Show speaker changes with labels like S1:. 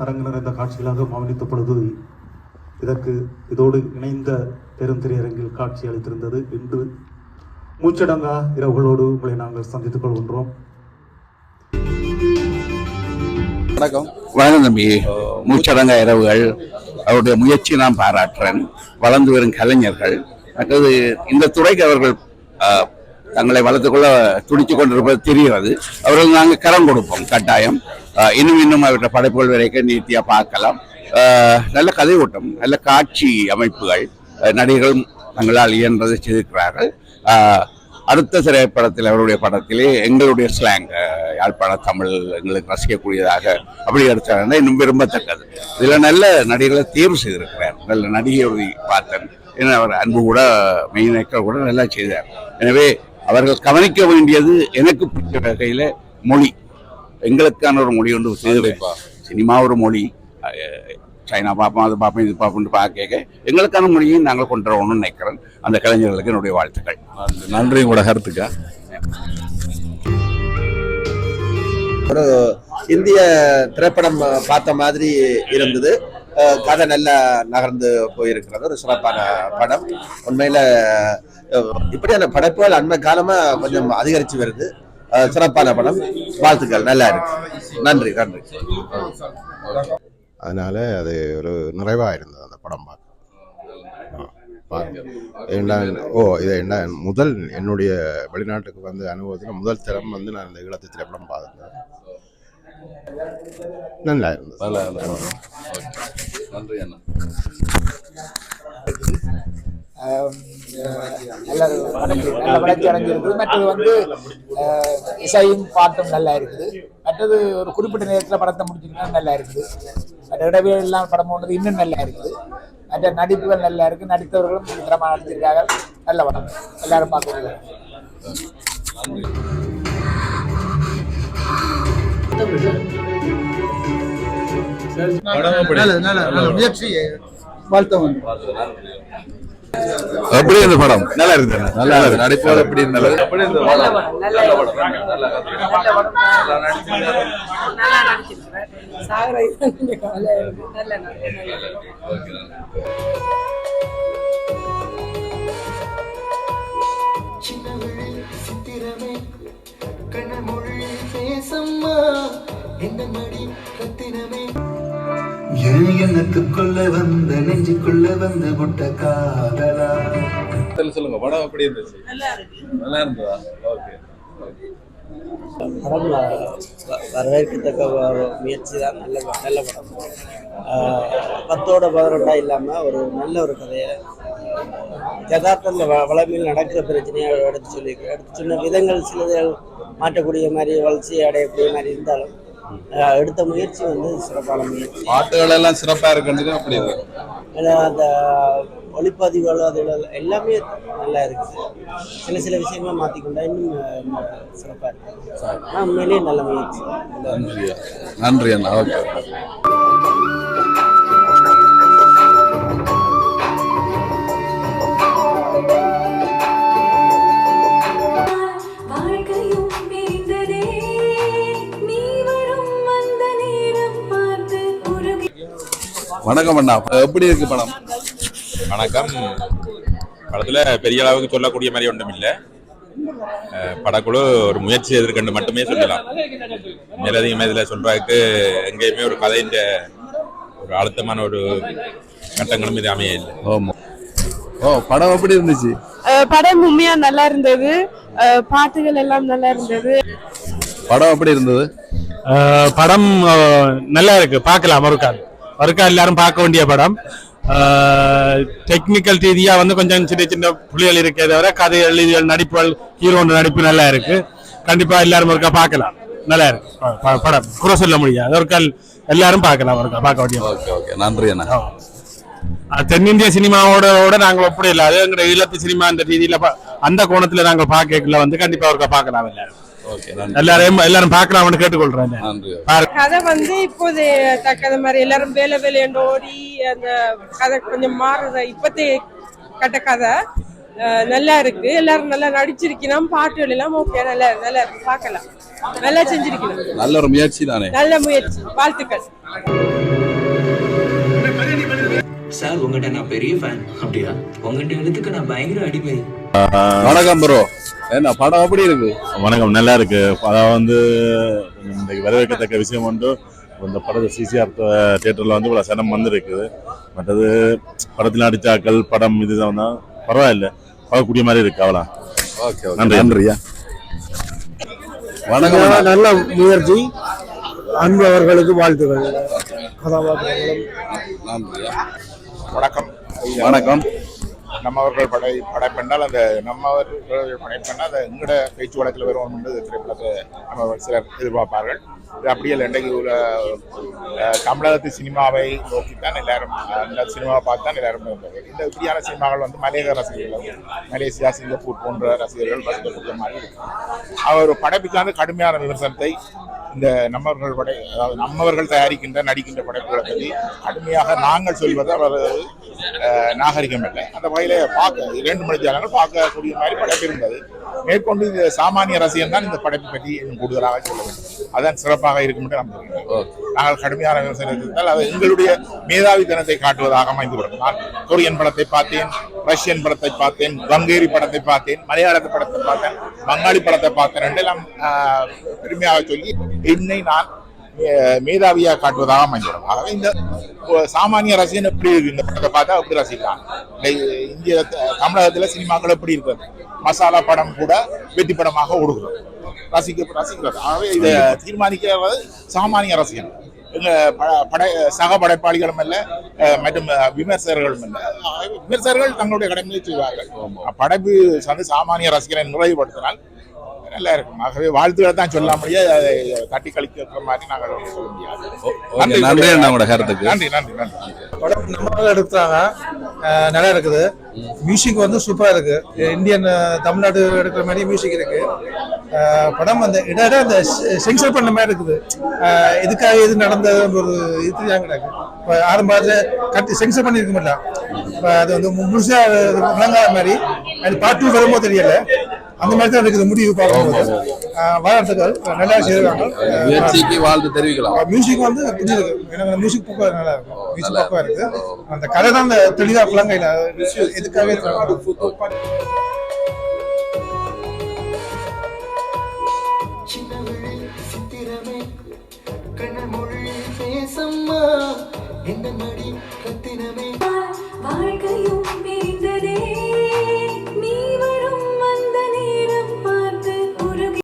S1: அரங்கு நிறைந்த காட்சிகளாக கவனித்த பொழுது இதோடு இணைந்த பெருந்திரையரங்கில் காட்சி அளித்திருந்தது. இன்று மூச்சடங்கா இரவுகளோடு உங்களை நாங்கள் சந்தித்துக் கொள்கின்றோம்.
S2: வணக்கம். வணக்கம் தம்பி. மூச்சடங்கா இரவுகள் அவருடைய முயற்சி நான் பாராட்டுறேன். வளர்ந்து வரும் கலைஞர்கள், மற்றது இந்த துறைக்கு அவர்கள் தங்களை வளர்த்துக்கொள்ள துடித்துக் கொண்டிருப்பது தெரிகிறது. அவர்கள் நாங்கள் கரம் கொடுப்போம் கட்டாயம். இன்னும் அவருடைய படைப்புகள் வரைக்கும் நீட்டியா பார்க்கலாம். நல்ல கதை ஓட்டம், நல்ல காட்சி அமைப்புகள், நடிகர்கள் தங்களால் இயன்றதை செய்திருக்கிறார்கள். அடுத்த திரைப்படத்தில் அவருடைய படத்திலே எங்களுடைய ஸ்லாங் யாழ்ப்பாண தமிழ் எங்களுக்கு ரசிக்கக்கூடியதாக அப்படி எடுத்தாங்க. இன்னும் விரும்பத்தக்கது. இதில் நல்ல நடிகர்களை தேர்வு செய்திருக்கிறார். நல்ல நடிகை பார்த்தேன். ஏன்னா அவர் அன்பு கூட மெயினேக்கர் கூட நல்லா செய்தார். எனவே அவர்கள் கவனிக்க வேண்டியது எனக்கு பிடிச்ச வகையில் மொழி. எங்களுக்கான ஒரு மொழி ஒன்று செய்து சினிமா ஒரு மொழி. சைனா பார்ப்போம், அது பார்ப்போம், இது பார்ப்போம்னு பார்க்க எங்களுக்கான மொழியை நாங்கள் கொண்டு வரணும்னு நினைக்கிறேன். அந்த கலைஞர்களுக்கு என்னுடைய வாழ்த்துக்கள்.
S3: நன்றி. உங்களோட கருத்துக்கா?
S4: ஒரு இந்திய திரைப்படம் பார்த்த மாதிரி இருந்தது. கதை நல்லா நகர்ந்து போயிருக்கிறது. ஒரு சிறப்பான படம். உண்மையில இப்படியான படைப்புகள் அண்மை காலமா கொஞ்சம் அதிகரிச்சு வருது. சிறப்பான படம். வாழ்த்துக்கள். நல்லா இருக்கு. நன்றி நன்றி.
S5: அதனால அது ஒரு நிறைவாக இருந்தது அந்த படம் இது என்ன முதல் என்னுடைய வெளிநாட்டுக்கு வந்து அனுபவத்தில் முதல் திறம் வந்து நான் இந்த ஈழத்து திரைப்படம் பார்த்தேன். நல்லா இருந்தது.
S3: நன்றி அண்ணா.
S6: நல்ல வளர்ச்சி அடைஞ்சிருக்குது. மற்றது வந்து இசையும் பாட்டும் நல்லா இருக்குது. மற்றது ஒரு குறிப்பிட்ட நேரத்தில் படத்தை முடிச்சிருக்கா நல்லா இருக்குது. மற்ற இடைவெளி எல்லாம் படம் போனது இன்னும் நல்லா இருக்குது. மற்ற நடிப்புகள் நல்லா இருக்கு. நடித்தவர்களும் திறமாக நடிச்சிருக்காங்க. நல்ல படம், எல்லாரும் பார்க்க முயற்சி வாழ்த்தவன்.
S3: எப்படி இந்த படம்? நல்லா இருக்கு. நல்லா இருக்கு. நடிப்பது எப்படி இருந்தது?
S7: எண்ணத்துக்குள்ள வந்த நெஞ்சுக்குள்ள வந்து புட்ட காதலா.
S3: சொல்லுங்க, படம் எப்படி இருந்துச்சு? நல்லா இருந்ததா? ஓகே.
S8: படம் வரவேற்கத்தக்க ஒரு முயற்சி தான். நல்ல படம். 10-11 இல்லாமல் ஒரு நல்ல ஒரு கதையை யதார்த்தத்தில் வளமையில் நடக்கிற பிரச்சனையை எடுத்து சொன்ன விதங்கள் சிலது மாற்றக்கூடிய மாதிரி, வளர்ச்சி அடையக்கூடிய மாதிரி இருந்தாலும் எடுத்த முயற்சி வந்து சிறப்பான முயற்சி.
S3: பாட்டுகள் எல்லாம் சிறப்பாக இருக்குன்னு அப்படி இருக்கு.
S8: அந்த ஒளிப்பதிவுகள் அதுகள் எல்லாமே நல்லா இருக்குது. சில விஷயங்களை மாற்றிக்கொண்டா இன்னும் சிறப்பாக இருக்கு. ஆனால் உண்மையிலேயே நல்ல முயற்சி.
S3: நன்றி அண்ணா. ஓகே. வணக்கம் அண்ணா. எப்படி இருக்கு படம்?
S9: வணக்கம். படத்துல பெரிய அளவுக்கு சொல்லக்கூடிய மாதிரி ஒன்றும் இல்லை. படக்குழு ஒரு முயற்சி எதிர்கண்டு மட்டுமே சொல்லலாம். மேலதிகமாக இதில் சொல்றதுக்கு எங்கேயுமே ஒரு கதையின் ஒரு அழுத்தமான ஒரு கட்டங்களும் இது அமைய இல்லை.
S3: படம் எப்படி இருந்துச்சு?
S10: படம் உண்மையா நல்லா இருந்தது. பாட்டுகள் எல்லாம் நல்லா இருந்தது.
S3: படம் எப்படி இருந்தது?
S11: படம் நல்லா இருக்கு. பார்க்கலாம். ஒருக்கா எல்லாரும் பார்க்க வேண்டிய படம். டெக்னிக்கல் ரீதியா வந்து கொஞ்சம் சின்ன புள்ளிகள் இருக்கே தவிர கதை எழுதிகள் நடிப்புகள் ஹீரோட நடிப்பு நல்லா இருக்கு. கண்டிப்பா எல்லாரும் ஒருக்கா பார்க்கலாம். நல்லா இருக்கு படம். குறை சொல்ல முடியாது. ஒருக்கா எல்லாரும் பார்க்கலாம். ஒருக்கா பார்க்க வேண்டிய.
S3: ஓகே. நன்றி அண்ணா.
S11: தென்னிந்திய சினிமாவோட நாங்கள் ஒப்படை இல்லை. அது எங்க ஈழத்து சினிமா அந்த ரீதியில அந்த கோணத்துல நாங்க பார்க்கல வந்து கண்டிப்பா ஒருக்கா பார்க்கலாம். எல்லாரும் பார்க்கலாம்னு கேட்டுக்கொள்றேன்.
S10: கதை வந்து இப்போது தக்கத மாதிரி எல்லாரும் வேலை ஓடி அந்த கதை கொஞ்சம் மாறுத. இப்பத்தே கட்ட கதை நல்லா இருக்கு. எல்லாரும் நல்லா நடிச்சிருக்கணும். பாட்டுகள் எல்லாம் ஓகே. நல்லா இருக்கு. பார்க்கலாம். நல்லா செஞ்சிருக்கணும்.
S3: நல்ல ஒரு முயற்சி தானே.
S10: நல்ல முயற்சி. வாழ்த்துக்கள்.
S12: சார் உங்ககிட்ட நான் பெரிய ஃபேன். அப்படியா? உங்ககிட்ட எழுத்துக்கு நான் பயங்கர அடிமை.
S3: வணக்கம் ப்ரோ, என்ன படம் எப்படி இருக்கு?
S13: வணக்கம், நல்லா இருக்கு. அதாவது வந்து இன்றைக்கு வரவேற்கத்தக்க விஷயம் உண்டு. இந்த படத்தை சிசிஆர் தியேட்டரில் வந்து இவ்வளோ சனம் வந்துருக்குது. மற்றது படத்தில் நடிச்சாக்கள் படம் இதுதான் தான் பரவாயில்ல, பார்க்கக்கூடிய மாதிரி இருக்கு. அவ்வளோ.
S3: ஓகே,
S13: நன்றி.
S3: நன்றியா. வணக்கம்.
S14: நல்ல முயற்சி, அன்பு அவர்களுக்கு வாழ்த்துக்கள்.
S3: நன்றியா.
S15: வணக்கம்.
S3: வணக்கம்.
S15: நம்மவர்கள் படைப்பென்றால் அந்த நம்மவர்கள் படைப்பென்றால் அதை எங்கட பேச்சு வழக்கில் வருவோம் என்று திரைப்படத்தை நம்ம சிலர் எதிர்பார்ப்பார்கள். இது அப்படியே இன்றைக்கு உள்ள தமிழகத்து சினிமாவை நோக்கித்தான் எல்லாரும் அந்த சினிமாவை பார்த்து தான் எல்லாரும் இருந்தது. இந்த இப்படியான சினிமாக்கள் வந்து மலையக ரசிகர்கள், மலேசியா, சிங்கப்பூர் போன்ற ரசிகர்கள் ரசிக்கக்கூடிய மாதிரி இருக்கு. அவர் படைப்புக்கான கடுமையான விமர்சனத்தை இந்த அதாவது நம்மவர்கள் தயாரிக்கின்ற நடிக்கின்ற படைப்புகளை பற்றி கடுமையாக நாங்கள் சொல்வது அவர் நாகரிகம் இல்லை. அந்த வகையில பார்க்க 2 மணித்தியாலங்கள் பார்க்கக்கூடிய மாதிரி படைப்பு இருந்தது. மேற்கொண்டு இந்த சாமானிய ரசிகன் தான் இந்த படைப்பு பற்றி கூடுதலாக சொல்ல வேண்டும். அதான் சிறப்பாக இருக்கும் என்று நம்புகிறேன். நாங்கள் கடுமையான விமர்சனத்தால் அது எங்களுடைய மேதாவித்தனத்தை காட்டுவதாக அமைந்துவிடும். நான் கொரியன் படத்தை பார்த்தேன், ரஷ்யன் படத்தை பார்த்தேன், கங்கேரி படத்தை பார்த்தேன், மலையாளத்து படத்தை பார்த்தேன், பங்காளி படத்தை பார்த்தேன் என்றெல்லாம் பெருமையாக சொல்லி என்னை நான் மேதாவியா காட்டுவதாக அமைஞ்சிடும். ஆகவே இந்த சாமானிய ரசிகன் எப்படி இருக்கு, இந்த படத்தை பார்த்தா அப்படி ரசிக்கலாம். இந்திய தமிழகத்தில் சினிமாக்கள் எப்படி இருக்கிறது, மசாலா படம் கூட வெற்றி படமாக ஓடுகிறது, ரசிக்கிறது. ஆகவே இதை தீர்மானிக்கிறது சாமானிய ரசிகன், சக படைப்பாளிகளும் அல்ல, மற்றும் விமர்சகர்களும் அல்ல. விமர்சகர்கள் தங்களுடைய கடமையை செய்வார்கள். படைப்பு சாமானிய ரசிகனை நிறைவுபடுத்தினால் நல்லா இருக்கும். ஆகவே வாழ்த்துக்களை தான் சொல்ல முடியாது, அதை தட்டி கழிக்கிற மாதிரி நாங்கள் சொல்ல முடியாது.
S3: நன்றி நம்மளோட கருத்துக்கு.
S15: நன்றி நன்றி நன்றி.
S14: படம் நம்ம எடுத்தாங்க, நல்லா இருக்குது. மியூசிக் வந்து சூப்பரா இருக்கு. இந்தியன் தமிழ்நாடு எடுக்கிற மாதிரி மியூசிக் இருக்கு. படம் அந்த இடம் அந்த சென்சர் பண்ண மாதிரி இருக்குது. இதுக்காக இது நடந்த ஒரு இது கிடையாது. இப்போ ஆரம்பத்தில் சென்சர் பண்ணியிருக்க மாட்டான். இப்போ அது வந்து முழுசா விளங்காத மாதிரி அது பார்ட் 2 வரும்போது தெரியல. அந்த மாதிரி தான் இருக்குது முடிவு பார்க்கும்போது. வாழ்த்துக்கள், நல்லா செய்வாங்க.
S3: வாழ்த்து தெரிவிக்கலாம்.
S14: மியூசிக் வந்து புரிஞ்சிருக்கு. எனக்கு மியூசிக் பக்கம் நல்லா இருக்கும். மியூசிக் பக்கம் இருக்கு. அந்த கதை தான் அந்த தெளிவா விளங்கையில் எதுக்காகவே
S7: கண்ணமொழி பேசம்மா, என்ன மடி ரத்தினமே